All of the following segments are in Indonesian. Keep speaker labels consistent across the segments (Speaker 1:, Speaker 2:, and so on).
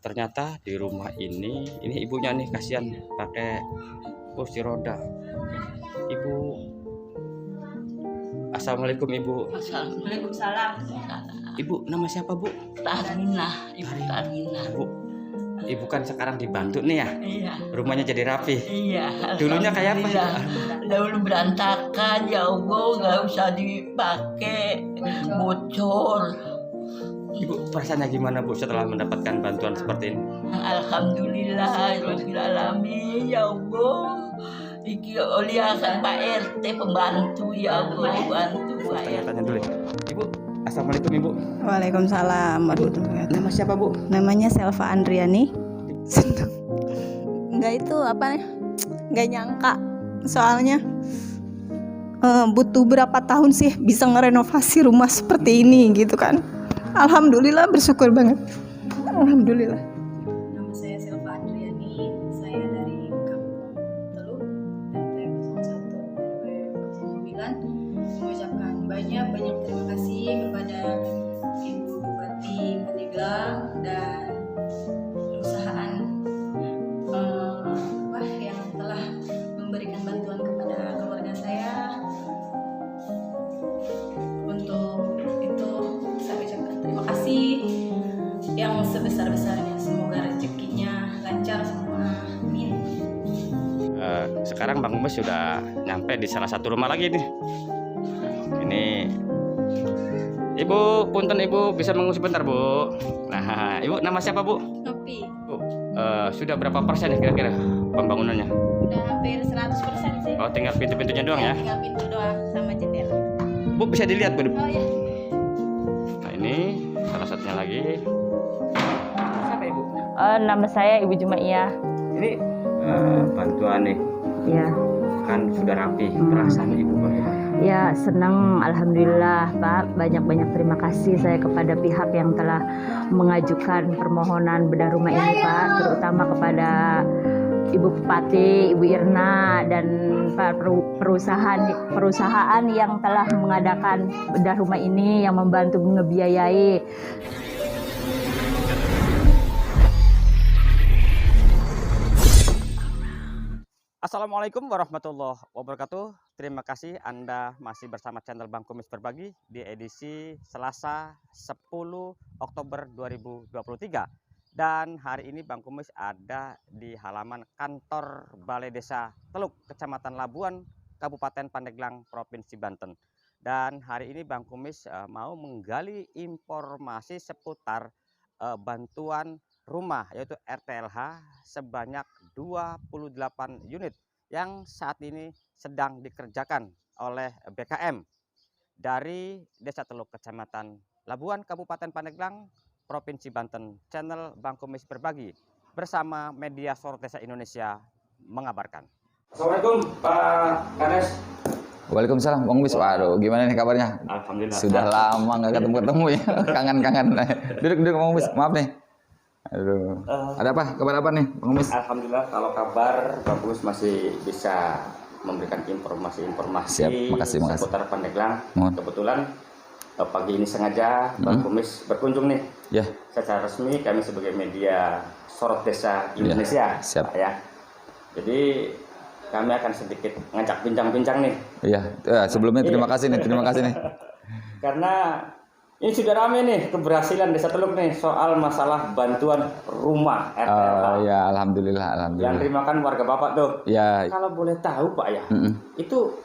Speaker 1: Ternyata di rumah ini ibunya nih, kasihan pakai kursi roda. Ibu, assalamualaikum ibu.
Speaker 2: Waalaikumsalam.
Speaker 1: Ibu nama siapa bu?
Speaker 2: Tarina, Ibu Tarina.
Speaker 1: Bu, ibu kan sekarang dibantu nih ya.
Speaker 2: Iya.
Speaker 1: Rumahnya jadi rapi.
Speaker 2: Iya.
Speaker 1: Dulunya kayak apa?
Speaker 2: Dahulu berantakan, ya Allah, nggak usah dipakai, bocor.
Speaker 1: Ibu perasaannya gimana bu setelah mendapatkan bantuan seperti ini?
Speaker 2: Alhamdulillah, Rabbil Alamin, ya Allah. Iki oliakan Pak RT pembantu, ya Allah, bantu Pak RT.
Speaker 1: Tanya dulu. Ibu, assalamualaikum ibu.
Speaker 3: Waalaikumsalam warahmatullahi wabarakatuh.
Speaker 1: Nama siapa bu?
Speaker 3: Namanya Selva Andriani. Enggak itu apa? Enggak nyangka. Soalnya butuh berapa tahun sih bisa ngerenovasi rumah seperti ini gitu kan. Alhamdulillah, bersyukur banget. Alhamdulillah.
Speaker 4: Nama saya Selva Andriani, saya dari Kampung Teluk, RT 01 RW 09. Mengucapkan banyak terima kasih kepada Ibu Bupati Pandeglang dan perusahaan yang telah memberikan bantuan kepada keluarga saya. Untuk itu saya ucapkan terima kasih yang sebesar-besarnya. Semoga rezekinya lancar semua. Amin.
Speaker 1: Sekarang Bang Umes sudah nyampe di salah satu rumah lagi nih. Ini Ibu, punten Ibu, bisa mengurus sebentar Bu. Nah, Ibu nama siapa Bu?
Speaker 4: Ngopi.
Speaker 1: Bu, sudah berapa persen ya kira-kira pembangunannya?
Speaker 4: Udah hampir 100% sih.
Speaker 1: Oh, tinggal pintu-pintunya doang ya?
Speaker 4: Tinggal pintu doang sama jendela.
Speaker 1: Bu, bisa dilihat Bu.
Speaker 4: Oh ya.
Speaker 1: Nah, ini salah satunya lagi. Siapa Ibu?
Speaker 5: Nama saya Ibu Jumaiyah.
Speaker 1: Ini bantuan nih,
Speaker 5: Ya,
Speaker 1: kan sudah rapi. Perasaan Ibu bagaimana?
Speaker 5: ya senang, alhamdulillah Pak. Banyak terima kasih saya kepada pihak yang telah mengajukan permohonan bedah rumah ini Pak, terutama kepada Ibu Bupati, Ibu Irna, dan Pak perusahaan yang telah mengadakan bedah rumah ini, yang membantu ngebiayai.
Speaker 1: Assalamualaikum warahmatullahi wabarakatuh. Terima kasih Anda masih bersama channel Bang Kumis Berbagi di edisi Selasa 10 Oktober 2023. Dan hari ini Bang Kumis ada di halaman kantor Balai Desa Teluk, Kecamatan Labuan, Kabupaten Pandeglang, Provinsi Banten. Dan hari ini Bang Kumis mau menggali informasi seputar bantuan rumah, yaitu RTLH sebanyak 28 unit yang saat ini sedang dikerjakan oleh BKM dari Desa Teluk, Kecamatan Labuan, Kabupaten Pandeglang, Provinsi Banten. Channel Bang Kumis Berbagi bersama Media Sorot Desa Indonesia mengabarkan. Assalamualaikum Pak Kades.
Speaker 6: Waalaikumsalam Bang Kumis. Waduh, gimana nih kabarnya?
Speaker 1: Alhamdulillah.
Speaker 6: Sudah lama nggak ketemu ya. Kangen. Duduk Bang Kumis. Maaf nih. Aduh. Ada apa? Kabar apa nih Bang Kumis?
Speaker 1: Alhamdulillah, kalau kabar bagus, masih bisa memberikan informasi-informasi.
Speaker 6: Siap, makasih.
Speaker 1: Seputar Pandeglang.
Speaker 6: Mohon.
Speaker 1: Kebetulan pagi ini sengaja Bang Kumis berkunjung nih.
Speaker 6: Ya.
Speaker 1: Secara resmi kami sebagai media Sorot Desa Indonesia.
Speaker 6: Siap.
Speaker 1: Pak, ya. Jadi kami akan sedikit ngajak bincang-bincang nih.
Speaker 6: Iya. Sebelumnya terima kasih nih.
Speaker 1: Karena ini sudah rame nih keberhasilan Desa Teluk nih soal masalah bantuan rumah RTLH.
Speaker 6: Ya, alhamdulillah.
Speaker 1: Yang terima kan warga Bapak tuh.
Speaker 6: Ya.
Speaker 1: Kalau boleh tahu Pak ya, itu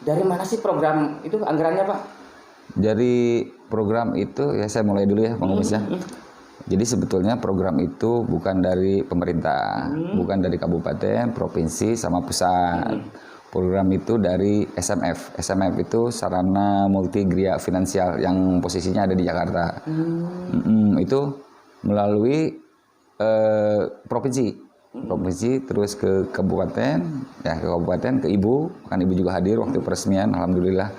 Speaker 1: dari mana sih program itu, anggarannya Pak?
Speaker 6: Jadi program itu ya, saya mulai dulu ya Bang Kumis ya. Jadi sebetulnya program itu bukan dari pemerintah, bukan dari kabupaten, provinsi, sama pusat. Program itu dari SMF. SMF itu Sarana Multigria Finansial yang posisinya ada di Jakarta. Itu melalui provinsi, terus ke kabupaten, ke ibu, kan ibu juga hadir waktu peresmian, alhamdulillah.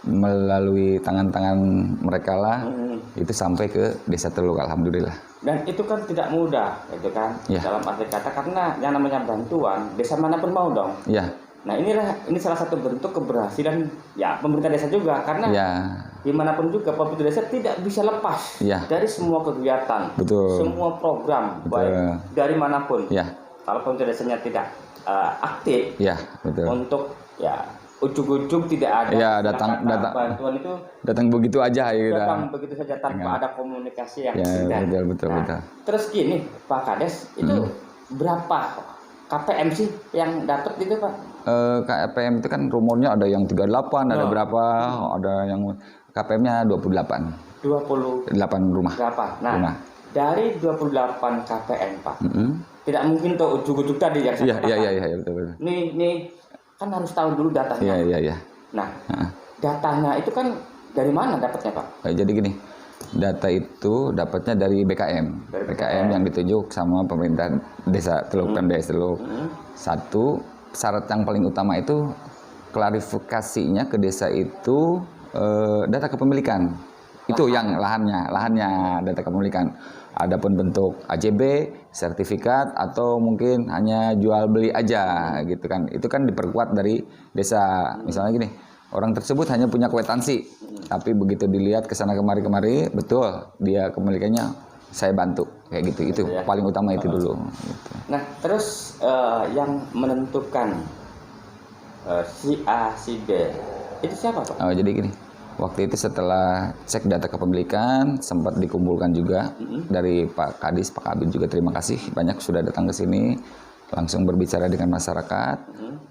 Speaker 6: Melalui tangan-tangan mereka lah, itu sampai ke Desa Teluk, alhamdulillah.
Speaker 1: Dan itu kan tidak mudah, itu kan, dalam arti kata, karena yang namanya bantuan, desa manapun mau dong.
Speaker 6: Iya.
Speaker 1: Nah ini salah satu bentuk keberhasilan ya pemerintah desa juga, karena
Speaker 6: Ya,
Speaker 1: dimanapun juga pemerintah desa tidak bisa lepas
Speaker 6: Ya.
Speaker 1: dari semua kegiatan,
Speaker 6: Betul.
Speaker 1: semua program,
Speaker 6: Betul.
Speaker 1: baik dari manapun.
Speaker 6: ya,
Speaker 1: Kalau pemerintah desanya tidak aktif
Speaker 6: ya, betul.
Speaker 1: untuk ya ujung-ujung tidak ada
Speaker 6: Ya,
Speaker 1: istilah
Speaker 6: datang-
Speaker 1: kata
Speaker 6: datang.
Speaker 1: bantuan itu
Speaker 6: Datang begitu aja ya kita.
Speaker 1: datang begitu saja tanpa
Speaker 6: Dengan-
Speaker 1: ada komunikasi yang
Speaker 6: Ya,
Speaker 1: intens.
Speaker 6: betul.
Speaker 1: Terus gini Pak Kades, itu berapa KPM sih yang dapat itu Pak?
Speaker 6: KPM itu kan rumornya ada yang 38, ada
Speaker 1: Oh.
Speaker 6: berapa, ada yang KPM-nya 28. 8 rumah.
Speaker 1: berapa? Nah,
Speaker 6: Rumah.
Speaker 1: dari 28 KPM Pak,
Speaker 6: Mm-mm.
Speaker 1: tidak mungkin tuh ujung-ujung tadi yang
Speaker 6: Iya,
Speaker 1: saya katakan.
Speaker 6: iya, betul.
Speaker 1: Nih kan harus tahu dulu datanya.
Speaker 6: Iya.
Speaker 1: Nah, datanya itu kan dari mana dapatnya Pak?
Speaker 6: Jadi gini, data itu dapatnya dari BKM.
Speaker 1: Dari
Speaker 6: BKM yang ditunjuk sama pemerintah desa Teluk dan Desa Teluk. Satu, syarat yang paling utama itu klarifikasinya ke desa itu data kepemilikan. Itu yang lahannya data kepemilikan. Adapun bentuk AJB, sertifikat atau mungkin hanya jual beli aja gitu kan. Itu kan diperkuat dari desa. Misalnya gini, orang tersebut hanya punya kwitansi, tapi begitu dilihat ke sana kemari betul dia kepemilikannya, saya bantu kayak gitu. Itu
Speaker 1: Ya.
Speaker 6: paling utama itu dulu gitu.
Speaker 1: Nah, terus yang menentukan si A, si B itu siapa Pak?
Speaker 6: Jadi gini, waktu itu setelah cek data kepemilikan sempat dikumpulkan juga dari Pak Kadis, Pak Kabin juga terima kasih banyak sudah datang ke sini langsung berbicara dengan masyarakat.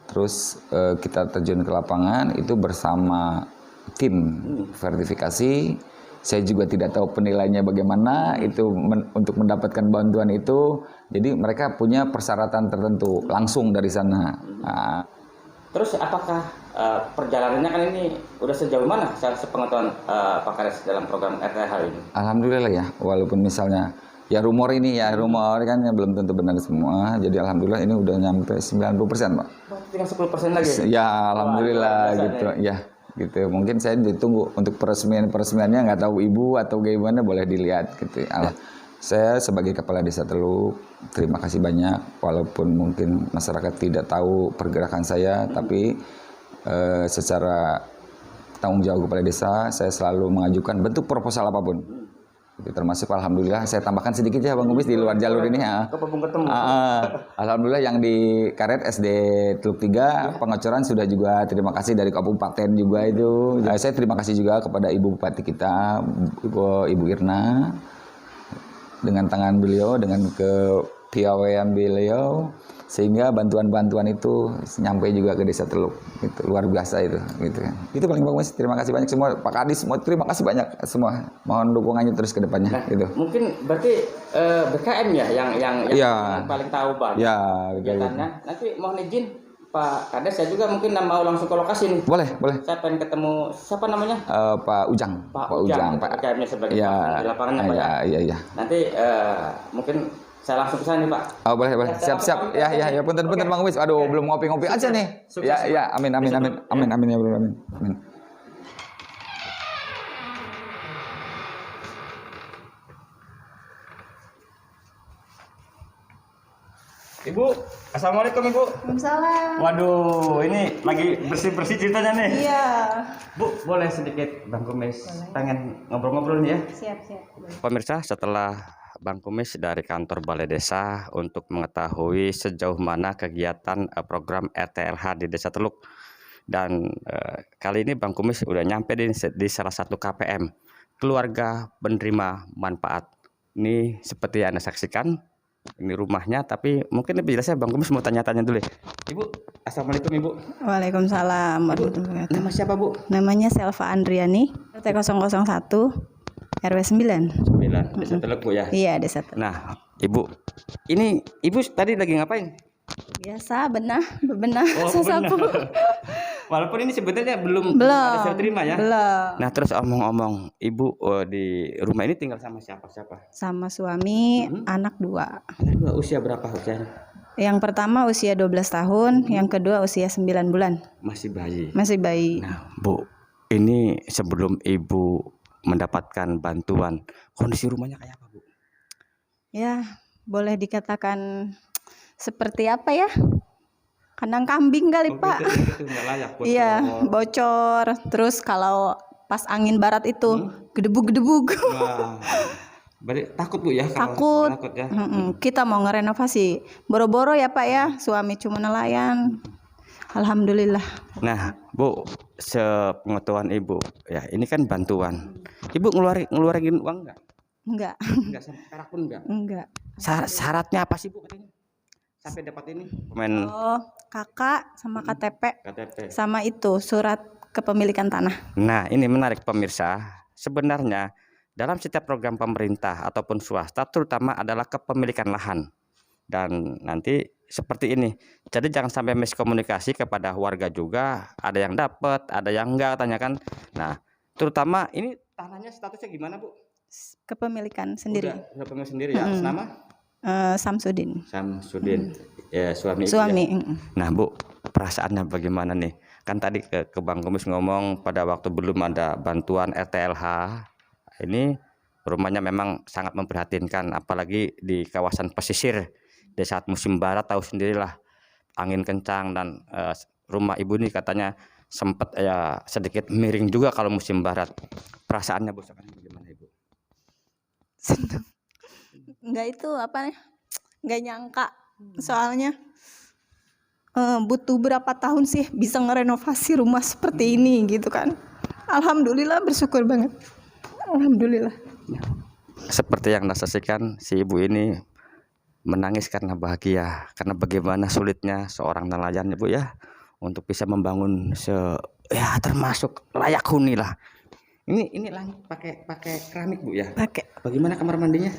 Speaker 6: Terus kita terjun ke lapangan itu bersama tim verifikasi. Saya juga tidak tahu penilaiannya bagaimana itu untuk mendapatkan bantuan itu. Jadi mereka punya persyaratan tertentu langsung dari sana. Nah,
Speaker 1: Terus apakah perjalanannya kan ini udah sejauh mana sepengetahuan Pak Kades dalam program RTH ini?
Speaker 6: Alhamdulillah ya, walaupun misalnya ya rumor kan yang belum tentu benar semua. Jadi alhamdulillah ini udah nyampe 90% Pak.
Speaker 1: Tinggal 10% lagi.
Speaker 6: Ya alhamdulillah
Speaker 1: Wah, luar biasa
Speaker 6: gitu
Speaker 1: nih.
Speaker 6: ya. Gitu. Mungkin saya ditunggu untuk peresmiannya nggak tahu ibu atau gimana boleh dilihat gitu. Saya sebagai kepala desa Teluk terima kasih banyak walaupun mungkin masyarakat tidak tahu pergerakan saya tapi secara tanggung jawab kepala desa saya selalu mengajukan bentuk proposal apapun. Itu termasuk alhamdulillah saya tambahkan sedikit ya Bang Kumis di luar jalur ini ya.
Speaker 1: Ketemu.
Speaker 6: Alhamdulillah yang di Karet SD Teluk 3 pengecoran sudah juga terima kasih dari kabupaten juga itu. Saya terima kasih juga kepada Ibu Bupati kita Ibu Irna dengan tangan beliau dengan kepiawaian beliau sehingga bantuan-bantuan itu nyampe juga ke desa Teluk. Itu luar biasa itu gitu kan. Itu paling bagus. Terima kasih banyak semua Pak Kadis semua terima kasih banyak semua. Mohon dukungannya terus ke depannya gitu.
Speaker 1: Mungkin berarti BKM ya yang
Speaker 6: Iya.
Speaker 1: paling tahu Pak.
Speaker 6: Ya, betul.
Speaker 1: Kegiatannya. Nanti mohon izin Pak Kades, saya juga mungkin mau langsung ke lokasi nih.
Speaker 6: Boleh.
Speaker 1: Saya pengen ketemu siapa namanya?
Speaker 6: Pak Ujang.
Speaker 1: Pak Ujang, BKM-nya sebagai Pak di lapangannya Pak ya.
Speaker 6: Iya.
Speaker 1: Nanti mungkin saya langsung ke sana nih Pak.
Speaker 6: Oh, boleh. Siap. Ya, punten Bang Wis. Aduh, belum ngopi-ngopi aja nih.
Speaker 1: Sukses,
Speaker 6: Ya, amin ya Allah, amin.
Speaker 1: Ibu, assalamualaikum Ibu.
Speaker 3: Waalaikumsalam.
Speaker 1: Waduh, ini lagi bersih-bersih ceritanya nih.
Speaker 3: Iya.
Speaker 1: Bu, boleh sedikit Bang Kumis pengen ngobrol-ngobrol nih ya.
Speaker 3: Siap.
Speaker 1: Pemirsa, setelah Bang Kumis dari kantor Balai Desa untuk mengetahui sejauh mana kegiatan program RTLH di Desa Teluk. Dan kali ini Bang Kumis udah nyampe di salah satu KPM, keluarga penerima manfaat. Ini seperti yang Anda saksikan, ini rumahnya, tapi mungkin lebih jelasnya Bang Kumis mau tanya-tanya dulu. Ibu, assalamualaikum Ibu.
Speaker 3: Waalaikumsalam warahmatullahi wabarakatuh.
Speaker 1: Nama siapa Bu?
Speaker 3: Namanya Selva Andriani, RT 001 RW 9.
Speaker 1: 9, Desa Teluk Bu ya.
Speaker 3: Iya, Desa Teluk.
Speaker 1: Nah, Ibu, ini Ibu tadi lagi ngapain?
Speaker 3: Biasa bebenah sesapu.
Speaker 1: Walaupun ini sebetulnya belum ada serah terima ya.
Speaker 3: Belum.
Speaker 1: Nah, terus omong-omong, Ibu di rumah ini tinggal sama siapa?
Speaker 3: Sama suami, anak 2.
Speaker 1: Anak usia berapa usianya?
Speaker 3: Yang pertama usia 12 tahun, yang kedua usia 9 bulan.
Speaker 1: Masih bayi.
Speaker 3: Masih bayi.
Speaker 1: Nah, Bu, ini sebelum Ibu mendapatkan bantuan, kondisi rumahnya kayak apa, Bu?
Speaker 3: Ya, boleh dikatakan seperti apa ya? kandang kambing kali
Speaker 1: Oh,
Speaker 3: Pak.
Speaker 1: gitu nggak layak bocor.
Speaker 3: Iya, bocor. Terus kalau pas angin barat itu gedebug-gedebug.
Speaker 1: Wah, berarti takut Bu ya kalau
Speaker 3: Takut.
Speaker 1: takut ya.
Speaker 3: Kita mau ngerenovasi. Boro-boro ya Pak ya, suami cuma nelayan. Alhamdulillah.
Speaker 1: Nah, Bu, sepengetahuan Ibu, ya ini kan bantuan. Ibu ngeluarin uang nggak?
Speaker 3: Enggak,
Speaker 1: Nggak sampai perak pun nggak.
Speaker 3: enggak.
Speaker 1: Syaratnya apa sih Bu katanya? Sampai dapat ini? Pemain
Speaker 3: Oh, kakak sama KTP
Speaker 1: KTP.
Speaker 3: sama itu surat kepemilikan tanah.
Speaker 1: Nah, ini menarik pemirsa. Sebenarnya dalam setiap program pemerintah ataupun swasta terutama adalah kepemilikan lahan. Dan nanti seperti ini. Jadi jangan sampai miskomunikasi kepada warga juga. Ada yang dapat, ada yang enggak, tanyakan. Nah, terutama ini tanahnya statusnya gimana Bu?
Speaker 3: Kepemilikan sendiri.
Speaker 1: Udah pemilik sendiri ya. Atas nama?
Speaker 3: Samsudin.
Speaker 1: Samsudin. Ya, suami. Ibu
Speaker 3: Suami.
Speaker 1: ya. Nah, Bu, perasaannya bagaimana nih? Kan tadi ke Bang Kumis ngomong pada waktu belum ada bantuan RTLH. Ini rumahnya memang sangat memprihatinkan, apalagi di kawasan pesisir. Di saat musim barat tahu sendirilah, angin kencang dan rumah Ibu ini katanya sempat ya sedikit miring juga kalau musim barat. Perasaannya Bu sekarang bagaimana Ibu?
Speaker 3: Seneng. Enggak itu apa nih? Enggak nyangka. Soalnya butuh berapa tahun sih bisa ngerenovasi rumah seperti ini gitu kan. Alhamdulillah, bersyukur banget. Alhamdulillah.
Speaker 1: Seperti yang Anda saksikan, si Ibu ini menangis karena bahagia, karena bagaimana sulitnya seorang nelayan Bu ya untuk bisa membangun termasuk layak huni lah. Ini langit pakai keramik Bu ya.
Speaker 3: Pakai.
Speaker 1: Bagaimana kamar mandinya?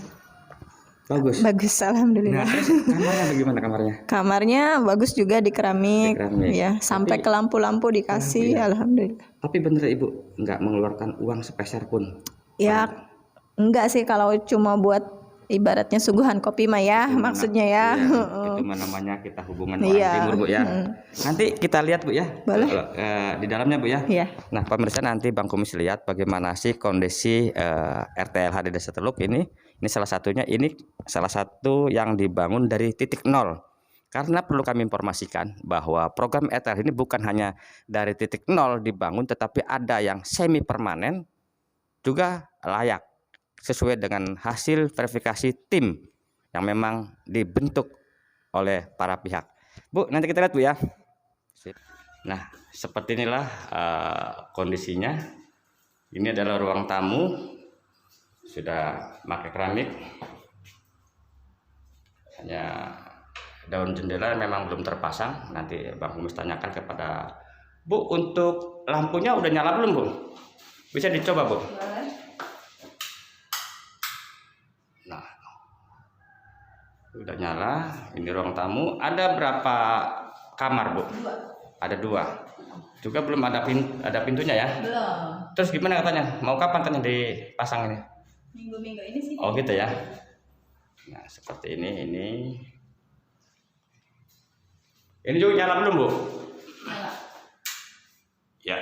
Speaker 1: Bagus.
Speaker 3: Bagus, alhamdulillah.
Speaker 1: Nah, terus kamarnya bagaimana kamarnya?
Speaker 3: Kamarnya bagus juga di keramik.
Speaker 1: Di keramik.
Speaker 3: Ya, sampai
Speaker 1: Tapi-
Speaker 3: ke lampu-lampu dikasih,
Speaker 1: ya.
Speaker 3: alhamdulillah.
Speaker 1: Tapi bener Ibu nggak mengeluarkan uang sepeser pun.
Speaker 3: Ya, enggak sih kalau cuma buat ibaratnya suguhan kopi mah ya,
Speaker 1: Itu
Speaker 3: maksudnya ya.
Speaker 1: Itu mah namanya kita hubungan orang
Speaker 3: Iya.
Speaker 1: timur Bu ya. Nanti kita lihat Bu ya.
Speaker 3: Boleh.
Speaker 1: Di dalamnya Bu ya.
Speaker 3: Iya.
Speaker 1: Nah, pemirsa nanti Bang Kumis lihat bagaimana sih kondisi RTLH di Desa Teluk ini. Ini salah satunya, ini salah satu yang dibangun dari titik nol. Karena perlu kami informasikan bahwa program RTLH ini bukan hanya dari titik nol dibangun, tetapi ada yang semi permanen juga layak sesuai dengan hasil verifikasi tim yang memang dibentuk oleh para pihak. Bu, nanti kita lihat Bu ya. Sip. Nah, seperti inilah kondisinya. Ini adalah ruang tamu, sudah pakai keramik. Hanya daun jendela memang belum terpasang. Nanti Bang Kumis tanyakan kepada Bu, untuk lampunya udah nyala belum Bu? Bisa dicoba Bu? Nah, udah nyala. Ini ruang tamu. Ada berapa kamar Bu? Ada 2. Juga belum ada pintunya ya?
Speaker 4: Belum.
Speaker 1: Terus gimana katanya? Mau kapan katanya dipasang ini?
Speaker 4: Minggu-minggu ini sih.
Speaker 1: Oh gitu ya. Nah seperti ini. Ini juga nyala belum Bu?
Speaker 4: Nyala.
Speaker 1: Ya.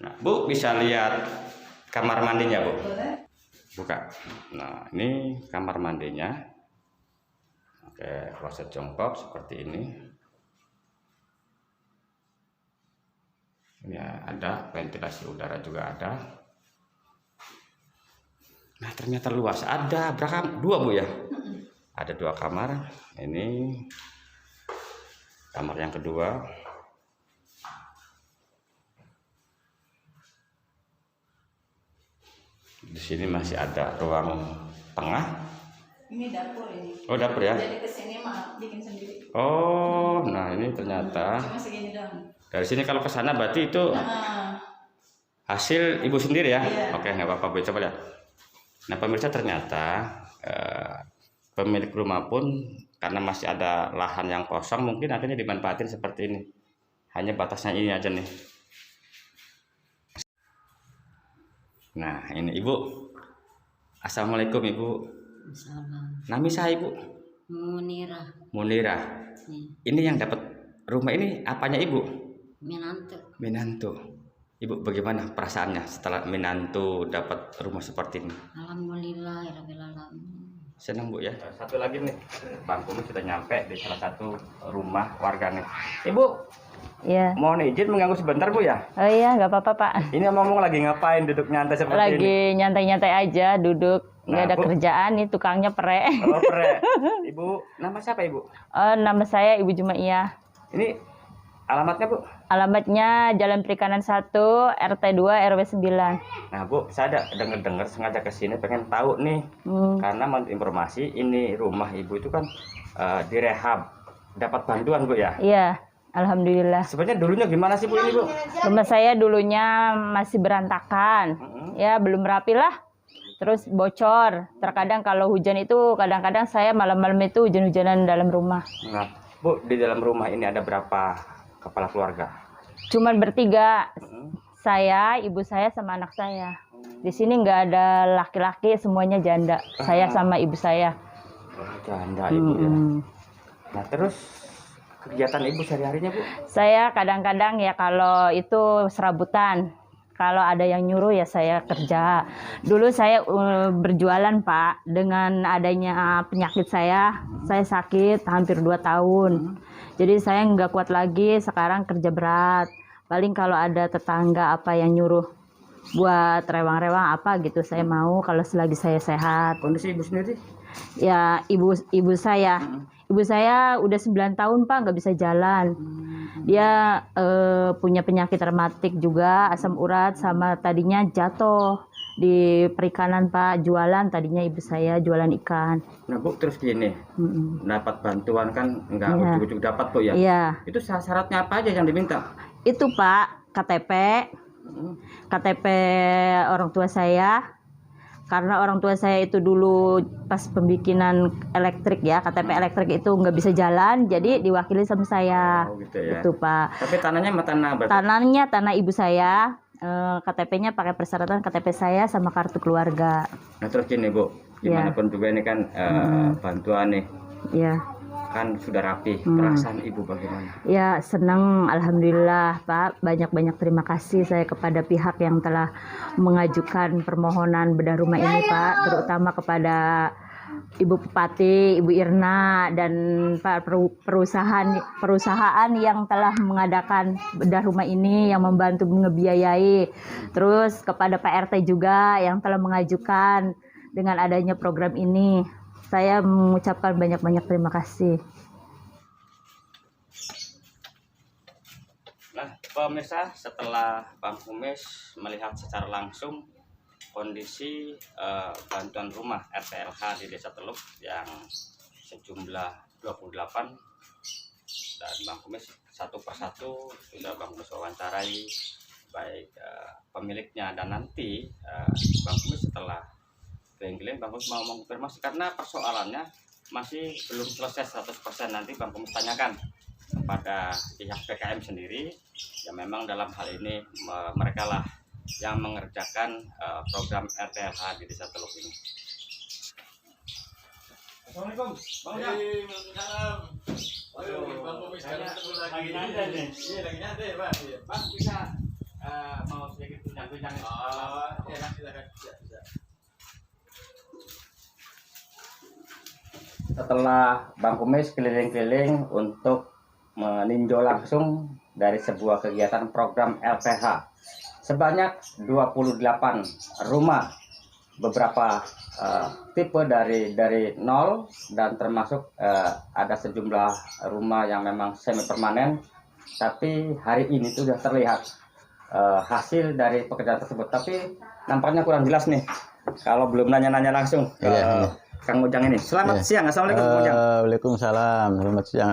Speaker 1: Nah Bu bisa lihat kamar mandinya Bu.
Speaker 4: Boleh.
Speaker 1: Buka. Nah ini kamar mandinya. Oke, kloset jongkok seperti ini. Ini ada ventilasi udara juga ada. Nah ternyata luas. Ada berapa? 2 Bu ya? Ada 2 kamar. Ini kamar yang kedua. Di sini masih ada ruang tengah.
Speaker 4: Ini dapur ini.
Speaker 1: Oh dapur ya?
Speaker 4: Jadi kesini mah bikin sendiri.
Speaker 1: Oh, nah ini ternyata
Speaker 4: Cuma segini doang.
Speaker 1: dari sini kalau ke sana berarti itu
Speaker 4: Nah,
Speaker 1: hasil Ibu sendiri ya?
Speaker 4: Iya.
Speaker 1: Oke, nggak apa-apa Bu, coba lihat. Nah pemirsa ternyata pemilik rumah pun karena masih ada lahan yang kosong mungkin akhirnya dimanfaatin seperti ini. Hanya batasnya ini aja nih. Nah ini Ibu. Assalamualaikum Ibu.
Speaker 7: Salam.
Speaker 1: Nami saya Ibu.
Speaker 7: Munira.
Speaker 1: Munira. Ini yang dapat rumah ini apanya Ibu?
Speaker 7: Minantu.
Speaker 1: Minantu. Ibu bagaimana perasaannya setelah Minantu dapat rumah seperti ini?
Speaker 7: Alhamdulillah rabbil alamin.
Speaker 1: Senang Bu ya. Satu lagi nih, Bang Kumis sudah nyampe di salah satu rumah warga nih. Ibu,
Speaker 5: Iya.
Speaker 1: mohon izin mengganggu sebentar Bu ya.
Speaker 5: Oh iya, nggak apa-apa Pak.
Speaker 1: Ini ngomong lagi ngapain duduk nyantai seperti ini?
Speaker 5: Lagi nyantai-nyantai aja, duduk. Nggak
Speaker 1: Nah,
Speaker 5: ada
Speaker 1: Bu.
Speaker 5: kerjaan nih, tukangnya pere.
Speaker 1: Oh, Pre. Ibu, nama siapa Ibu?
Speaker 5: Nama saya Ibu Jumaiyah.
Speaker 1: Ini alamatnya Bu?
Speaker 5: Alamatnya Jalan Perikanan 1, RT 2, RW 9.
Speaker 1: Nah Bu, saya ada dengar sengaja ke sini pengen tahu nih. Karena menurut informasi ini rumah Ibu itu kan direhab. Dapat bantuan Bu ya?
Speaker 5: Iya, alhamdulillah.
Speaker 1: Sebenarnya dulunya gimana sih Bu ini Bu?
Speaker 5: Rumah saya dulunya masih berantakan. Ya, belum rapi lah. Terus bocor. Terkadang kalau hujan itu, kadang-kadang saya malam-malam itu hujan-hujanan dalam rumah.
Speaker 1: Nah, Bu, di dalam rumah ini ada berapa kepala keluarga?
Speaker 5: Cuman bertiga. Saya, ibu saya, sama anak saya. Di sini nggak ada laki-laki, semuanya janda. Saya sama ibu saya.
Speaker 1: Janda Ibu ya. Nah, terus kegiatan Ibu sehari-harinya Bu?
Speaker 5: Saya kadang-kadang ya kalau itu serabutan. Kalau ada yang nyuruh ya saya kerja. Dulu saya berjualan Pak. Dengan adanya penyakit saya sakit hampir 2 tahun. Jadi saya nggak kuat lagi, sekarang kerja berat. Paling kalau ada tetangga apa yang nyuruh buat rewang-rewang apa gitu, saya mau kalau selagi saya sehat.
Speaker 1: Kondisi Ibu sendiri?
Speaker 5: Ya ibu saya udah 9 tahun Pak nggak bisa jalan. Dia punya penyakit rematik juga, asam urat, sama tadinya jatuh di perikanan Pak, jualan tadinya ibu saya jualan ikan.
Speaker 1: Nah Bu, terus gini, dapat bantuan kan nggak
Speaker 5: Iya.
Speaker 1: ujuk-ujuk dapat Bu ya?
Speaker 5: Iya,
Speaker 1: Itu syaratnya apa aja yang diminta?
Speaker 5: itu Pak KTP orang tua saya. Karena orang tua saya itu dulu pas pembikinan elektrik ya, KTP elektrik itu nggak bisa jalan, jadi diwakili sama saya.
Speaker 1: Oh gitu ya.
Speaker 5: Itu Pak.
Speaker 1: Tapi tanahnya sama tanah berarti?
Speaker 5: Tanahnya tanah ibu saya, KTP-nya pakai persyaratan KTP saya sama kartu keluarga.
Speaker 1: Nah terus gini Bu, gimana pun juga ini kan bantuan nih,
Speaker 5: Ya,
Speaker 1: kan sudah rapi. Perasaan Ibu bagaimana?
Speaker 5: ya senang, alhamdulillah Pak. Banyak-banyak terima kasih saya kepada pihak yang telah mengajukan permohonan bedah rumah ini Pak, terutama kepada Ibu Bupati, Ibu Irna, dan Pak perusahaan yang telah mengadakan bedah rumah ini, yang membantu ngebiayai. Terus kepada Pak RT juga yang telah mengajukan dengan adanya program ini. Saya mengucapkan banyak-banyak terima kasih.
Speaker 1: Nah pemirsa, setelah Bang Kumis melihat secara langsung kondisi bantuan rumah RTLH di Desa Teluk yang sejumlah 28, dan Bang Kumis satu persatu sudah Bang Kumis wawancarai baik pemiliknya, dan nanti Bang Kumis setelah keliling-keliling Bang Kumis mau mengkonfirmasi karena persoalannya masih belum selesai 100%. Nanti Bang Kumis tanyakan kepada pihak PKM sendiri, ya memang dalam hal ini mereka lah yang mengerjakan program RTLH di Desa Teluk ini. Assalamualaikum, Bang Ujang.
Speaker 8: Waalaikumsalam. Aduh, Bang Kumis sekarang ketemu lagi.
Speaker 1: Lagi nyantai nih.
Speaker 8: Iya, lagi nyantai, Bang. Iya.
Speaker 1: Bang, bisa mau sedikit bincang-bincang?
Speaker 8: Oh, iya, silakan. Bisa.
Speaker 1: Setelah Bang Kumis keliling-keliling untuk meninjau langsung dari sebuah kegiatan program LPH sebanyak 28 rumah, beberapa tipe dari nol, dan termasuk ada sejumlah rumah yang memang semi permanen, tapi hari ini sudah terlihat hasil dari pekerjaan tersebut. Tapi nampaknya kurang jelas nih kalau belum nanya-nanya langsung ke Kang Ujang ini. Selamat siang, assalamualaikum Kang Ujang.
Speaker 9: Waalaikumsalam, selamat siang.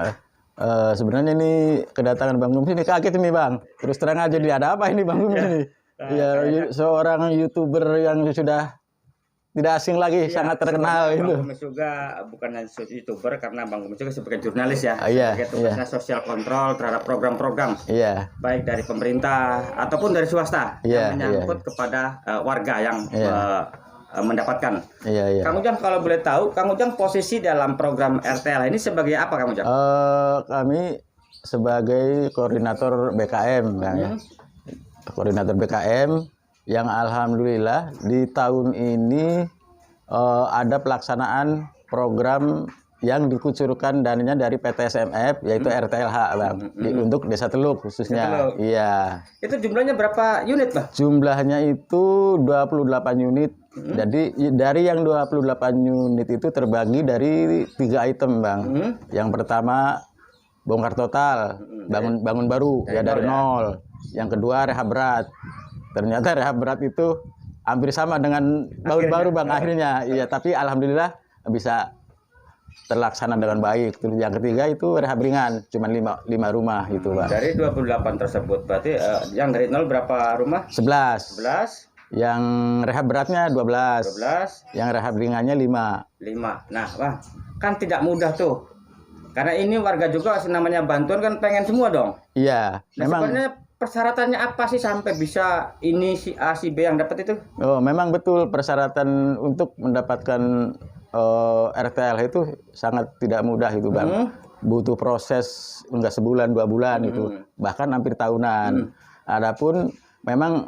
Speaker 9: Sebenarnya ini kedatangan Bang Kumis ini kaget nih Bang. Terus terang aja, dia ada apa ini Bang Kumis ini? Ya, seorang YouTuber yang sudah tidak asing lagi, sangat terkenal itu.
Speaker 1: Bang Kumis juga bukan hanya YouTuber, karena Bang Kumis juga sebagai jurnalis ya.
Speaker 9: Iya,
Speaker 1: sebagai tugasnya sosial kontrol terhadap program-program.
Speaker 9: Iya.
Speaker 1: Baik dari pemerintah ataupun dari swasta yang menyangkut kepada warga yang mendapatkan.
Speaker 9: Iya.
Speaker 1: Kang Ujang, kalau boleh tahu, Kang Ujang posisi dalam program RTL ini sebagai apa, Kang Ujang?
Speaker 9: Kami sebagai koordinator BKM, Bang, ya. Koordinator BKM yang alhamdulillah di tahun ini ada pelaksanaan program yang dikucurkan dananya dari PT SMF yaitu RTLH Bang, untuk Desa Teluk khususnya.
Speaker 1: Desa Teluk.
Speaker 9: Iya.
Speaker 1: Itu jumlahnya berapa unit, Bang?
Speaker 9: Jumlahnya itu 28 unit. Jadi dari yang 28 unit itu terbagi dari 3 item, Bang. Yang pertama bongkar total, bangun baru ya dari nol. Yang kedua rehab berat. Ternyata rehab berat itu hampir sama dengan bangun baru, Bang, akhirnya. Iya, tapi alhamdulillah bisa terlaksana dengan baik. Terus yang ketiga itu rehab ringan, cuma 5 rumah gitu, Bang.
Speaker 1: Dari 28 tersebut berarti yang dari nol berapa rumah?
Speaker 9: 11.
Speaker 1: 11.
Speaker 9: Yang rehab beratnya 12.
Speaker 1: 12.
Speaker 9: Yang rehab ringannya 5.
Speaker 1: 5. Nah, Bang, kan tidak mudah tuh. Karena ini warga juga namanya bantuan kan pengen semua dong.
Speaker 9: Iya,
Speaker 1: Nah,
Speaker 9: memang
Speaker 1: sebenarnya persyaratannya apa sih sampai bisa ini si A si B yang dapat itu?
Speaker 9: oh, memang betul persyaratan untuk mendapatkan RTL itu sangat tidak mudah itu, Bang. Butuh proses enggak sebulan 2 bulan itu, bahkan hampir tahunan. Adapun memang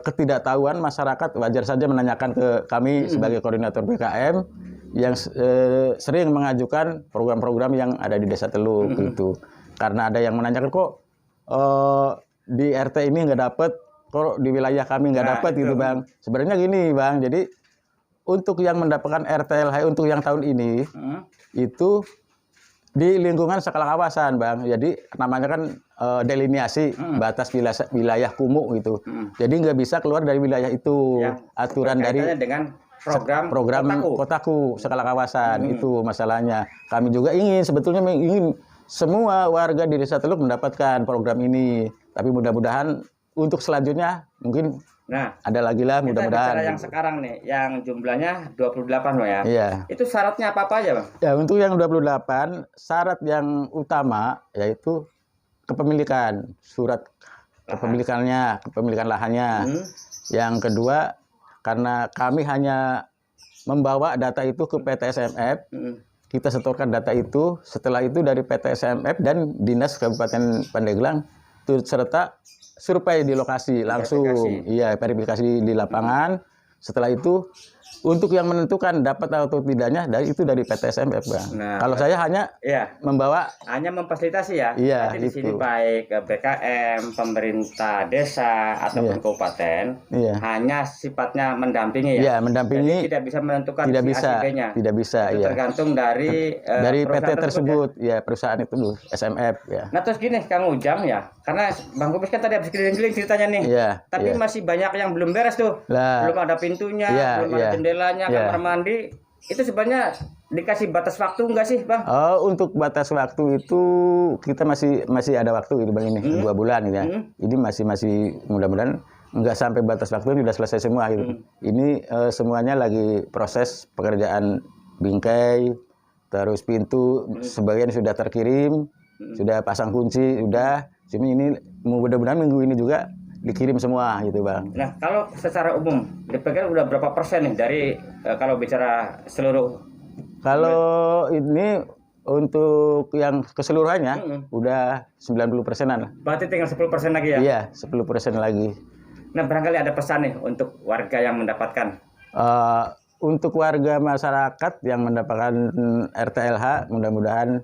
Speaker 9: ketidaktahuan masyarakat wajar saja menanyakan ke kami sebagai koordinator BKM yang sering mengajukan program-program yang ada di Desa Teluk gitu. Karena ada yang menanyakan kok di RT ini nggak dapet, kok di wilayah kami nggak dapet gitu, Bang. Sebenarnya gini, Bang. Jadi untuk yang mendapatkan RTLH untuk yang tahun ini itu di lingkungan skala kawasan, Bang. Jadi namanya kan deliniasi batas wilayah kumuh gitu. Jadi nggak bisa keluar dari wilayah itu.
Speaker 1: Ya,
Speaker 9: aturan dari
Speaker 1: dengan program
Speaker 9: kotaku skala kawasan itu masalahnya. Kami juga sebetulnya ingin semua warga di Desa Teluk mendapatkan program ini. Tapi mudah-mudahan untuk selanjutnya mungkin ada lagi lah, mudah-mudahan.
Speaker 1: Yang sekarang nih, yang jumlahnya 28 loh ya.
Speaker 9: Iya.
Speaker 1: Itu syaratnya apa aja, Bang?
Speaker 9: Ya, untuk yang 28, syarat yang utama yaitu kepemilikan, surat kepemilikannya, kepemilikan lahannya. Yang kedua, karena kami hanya membawa data itu ke PT SMF, kita setorkan data itu, setelah itu dari PT SMF dan Dinas Kabupaten Pandeglang serta survei di lokasi langsung, verifikasi di lapangan. Setelah itu untuk yang menentukan dapat atau tidaknya dari PT SMF, Bang. Nah, kalau saya hanya membawa,
Speaker 1: hanya memfasilitasi ya.
Speaker 9: Iya,
Speaker 1: nanti di sini baik BKM, pemerintah desa ataupun kabupaten, hanya sifatnya mendampingi ya.
Speaker 9: Iya, mendampingi.
Speaker 1: Jadi tidak bisa menentukan
Speaker 9: tidak
Speaker 1: si
Speaker 9: bisa,
Speaker 1: ACB-nya.
Speaker 9: Tidak bisa,
Speaker 1: itu tergantung dari
Speaker 9: PT tersebut, ya perusahaan itu dulu, SMF ya.
Speaker 1: Nah, terus gini Kang Ujang ya, karena Bang Kumis kan tadi habis keliling-keliling ceritanya nih. Tapi masih banyak yang belum beres tuh. Belum ada pintunya, belum ada jendelanya, kamar mandi. Itu sebenarnya dikasih batas waktu enggak sih, Bang?
Speaker 9: Oh, untuk batas waktu itu kita masih ada waktu itu, Bang, ini 2 bulan ya. Ini masih mudah-mudahan enggak sampai batas waktu sudah selesai semua gitu. Ini semuanya lagi proses pekerjaan bingkai, terus pintu sebagian sudah terkirim, sudah pasang kunci, sudah. Cuma ini mudah-mudahan minggu ini juga dikirim semua gitu, Bang.
Speaker 1: Nah, kalau secara umum dipegang udah berapa persen nih dari kalau bicara seluruh?
Speaker 9: Kalau ini untuk yang keseluruhannya udah 90%-an.
Speaker 1: Berarti tinggal 10% lagi ya?
Speaker 9: Iya, 10% lagi.
Speaker 1: Nah, barangkali ada pesan nih untuk warga yang mendapatkan.
Speaker 9: Untuk warga masyarakat yang mendapatkan RTLH, mudah-mudahan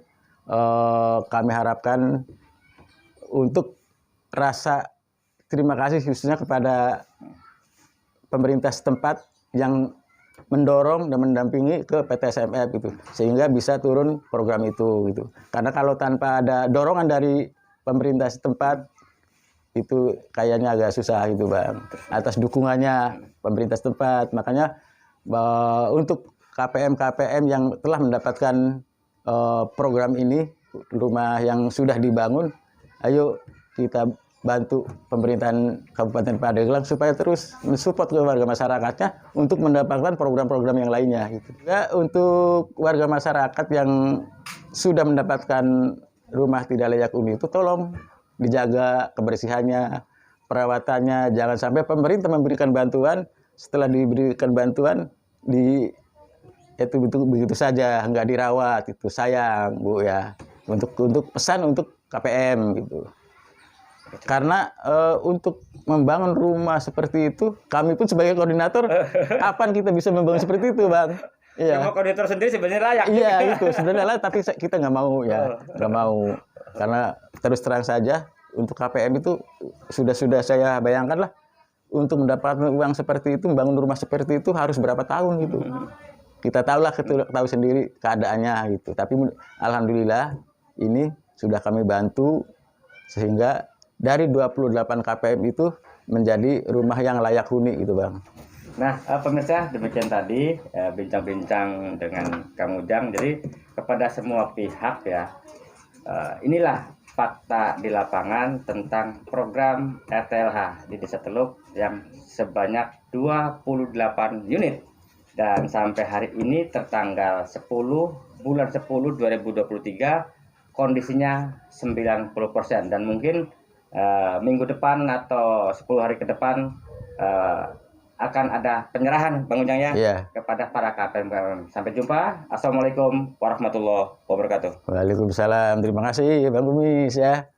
Speaker 9: kami harapkan untuk rasa terima kasih khususnya kepada pemerintah setempat yang mendorong dan mendampingi ke PT SMF itu sehingga bisa turun program itu gitu. Karena kalau tanpa ada dorongan dari pemerintah setempat itu kayaknya agak susah gitu, Bang. Atas dukungannya pemerintah setempat, makanya untuk KPM yang telah mendapatkan program ini, rumah yang sudah dibangun, ayo kita bantu pemerintahan Kabupaten Pandeglang supaya terus mensupport ke warga masyarakatnya untuk mendapatkan program-program yang lainnya gitu. Ya, untuk warga masyarakat yang sudah mendapatkan rumah tidak layak huni itu tolong dijaga kebersihannya, perawatannya, jangan sampai pemerintah memberikan bantuan, setelah diberikan bantuan itu begitu saja nggak dirawat, itu sayang, Bu ya. Untuk pesan untuk KPM gitu. Karena untuk membangun rumah seperti itu, kami pun sebagai koordinator, kapan kita bisa membangun seperti itu, Bang? Iya.
Speaker 1: Cuma koordinator sendiri sebenarnya layak.
Speaker 9: Iya itu sebenarnya layak, tapi kita nggak mau ya, nggak mau. Karena terus terang saja untuk KPM itu sudah saya bayangkan lah, untuk mendapatkan uang seperti itu, membangun rumah seperti itu harus berapa tahun gitu. Kita tahu sendiri keadaannya gitu. Tapi alhamdulillah ini sudah kami bantu sehingga dari 28 KPM itu menjadi rumah yang layak huni gitu, Bang.
Speaker 1: Nah, pemirsa, demikian tadi bincang-bincang dengan Kang Ujang. Jadi kepada semua pihak ya, inilah fakta di lapangan tentang program RTLH di Desa Teluk yang sebanyak 28 unit. Dan sampai hari ini tertanggal 10 bulan 10 2023 kondisinya 90%, dan mungkin minggu depan atau 10 hari ke depan akan ada penyerahan Bang Ujang ya, kepada para KPM. Sampai jumpa. Assalamualaikum warahmatullahi wabarakatuh.
Speaker 9: Waalaikumsalam. Terima kasih Bang Kumis ya.